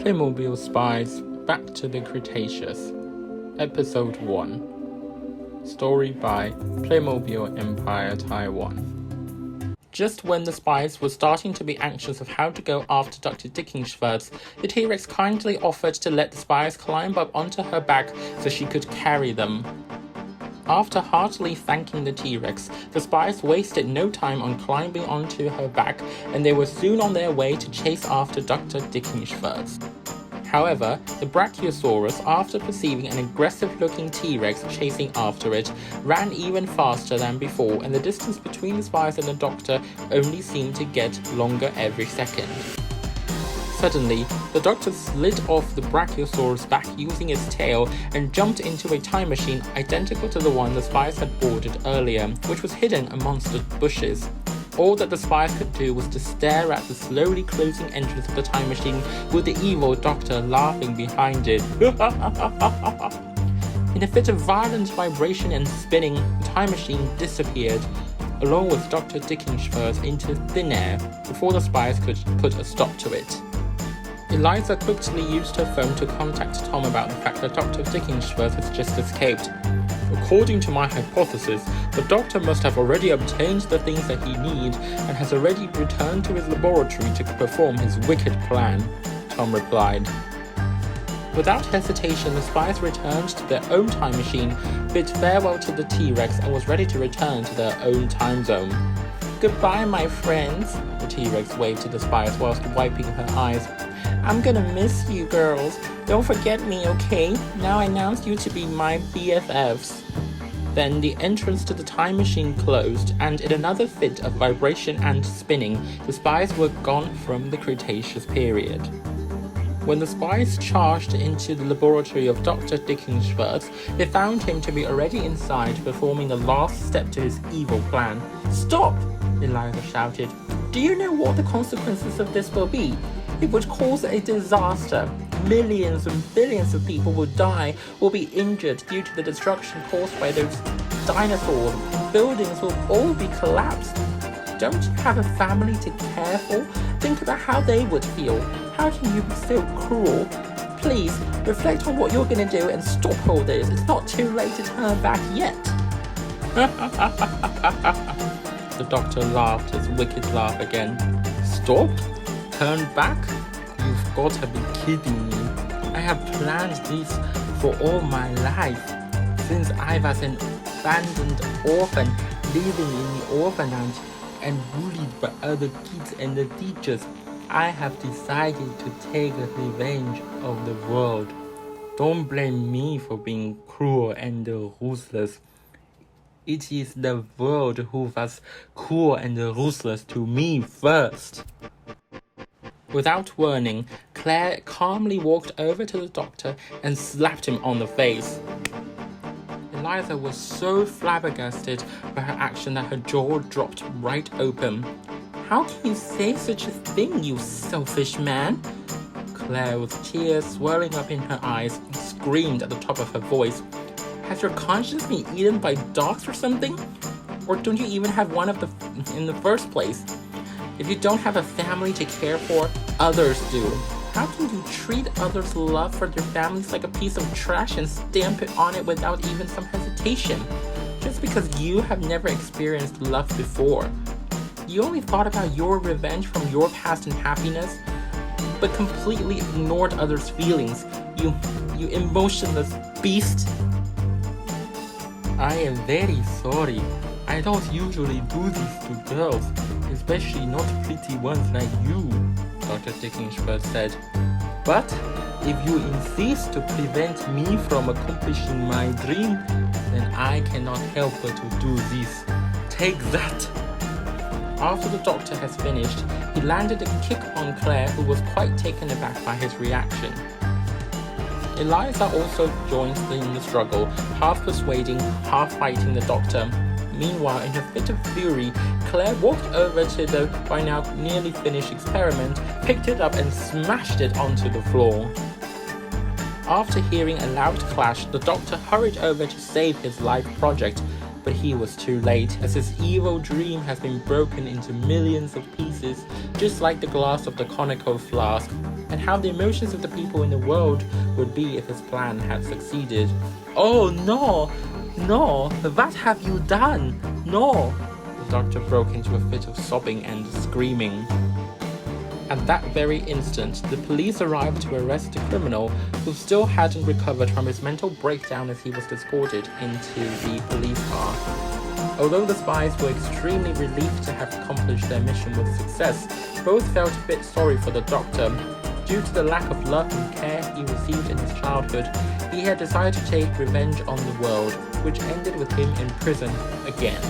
Playmobil Spies, Back to the Cretaceous, Episode 1. Story by Playmobil Empire Taiwan. Just when the spies were starting to be anxious of how to go after Dr. Dickensschwartz, the T-Rex kindly offered to let the spies climb up onto her back so she could carry them. After heartily thanking the T-Rex, the spies wasted no time on climbing onto her back, and they were soon on their way to chase after Dr. Dickensschwartz. However, the Brachiosaurus, after perceiving an aggressive-looking T-Rex chasing after it, ran even faster than before, and the distance between the spies and the doctor only seemed to get longer every second. Suddenly, the doctor slid off the Brachiosaurus' back using its tail and jumped into a time machine identical to the one the spies had boarded earlier, which was hidden amongst the bushes. All that the spies could do was to stare at the slowly closing entrance of the time machine with the evil doctor laughing behind it. In a fit of violent vibration and spinning, the time machine disappeared, along with Dr. Dickensschwartz into thin air, before the spies could put a stop to it. Eliza quickly used her phone to contact Tom about the fact that Dr. Dickensschwartz has just escaped. According to my hypothesis, the doctor must have already obtained the things that he needs and has already returned to his laboratory to perform his wicked plan, Tom replied. Without hesitation, the spies returned to their own time machine, bid farewell to the T-Rex, and was ready to return to their own time zone. Goodbye, my friends, the T-Rex waved to the spies whilst wiping her eyes. I'm gonna miss you girls. Don't forget me, okay? Now I announced you to be my BFFs. Then the entrance to the time machine closed, and in another fit of vibration and spinning, the spies were gone from the Cretaceous period. When the spies charged into the laboratory of Dr. Dickensschwartz, they found him to be already inside, performing the last step to his evil plan. Stop! Eliza shouted. Do you know what the consequences of this will be? It would cause a disaster. Millions and billions of people will die or be injured due to the destruction caused by those dinosaurs. Buildings will all be collapsed. Don't you have a family to care for? Think about how they would feel. How can you be so cruel? Please, reflect on what you're going to do and stop all this. It's not too late to turn back yet. The doctor laughed his wicked laugh again. Stop? Turn back? You've got to be kidding me. I have planned this for all my life. Since I was an abandoned orphan living in the orphanage and bullied by other kids and the teachers, I have decided to take revenge of the world. Don't blame me for being cruel and ruthless. It is the world who was cruel and ruthless to me first. Without warning, Claire calmly walked over to the doctor and slapped him on the face. Eliza was so flabbergasted by her action that her jaw dropped right open. How can you say such a thing, you selfish man? Claire, with tears swelling up in her eyes, screamed at the top of her voice. Has your conscience been eaten by dogs or something? Or don't you even have one in the first place? If you don't have a family to care for, others do. How can you treat others' love for their families like a piece of trash and stamp it on it without even some hesitation? Just because you have never experienced love before. You only thought about your revenge from your past and happiness, but completely ignored others' feelings. You emotionless beast. I am very sorry. I don't usually do this to girls, especially not pretty ones like you, Dr. Dickensschwartz said. But if you insist to prevent me from accomplishing my dream, then I cannot help but to do this. Take that! After the doctor has finished, he landed a kick on Claire, who was quite taken aback by his reaction. Eliza also joined in the struggle, half persuading, half fighting the doctor. Meanwhile, in a fit of fury, Claire walked over to the by now nearly finished experiment, picked it up and smashed it onto the floor. After hearing a loud clash, the doctor hurried over to save his life project, but he was too late, as his evil dream has been broken into millions of pieces, just like the glass of the conical flask, and how the emotions of the people in the world would be if his plan had succeeded. Oh no! No! What have you done? No! The doctor broke into a fit of sobbing and screaming. At that very instant, the police arrived to arrest the criminal, who still hadn't recovered from his mental breakdown as he was escorted into the police car. Although the spies were extremely relieved to have accomplished their mission with success, both felt a bit sorry for the doctor. Due to the lack of love and care he received in his childhood, he had decided to take revenge on the world, which ended with him in prison again.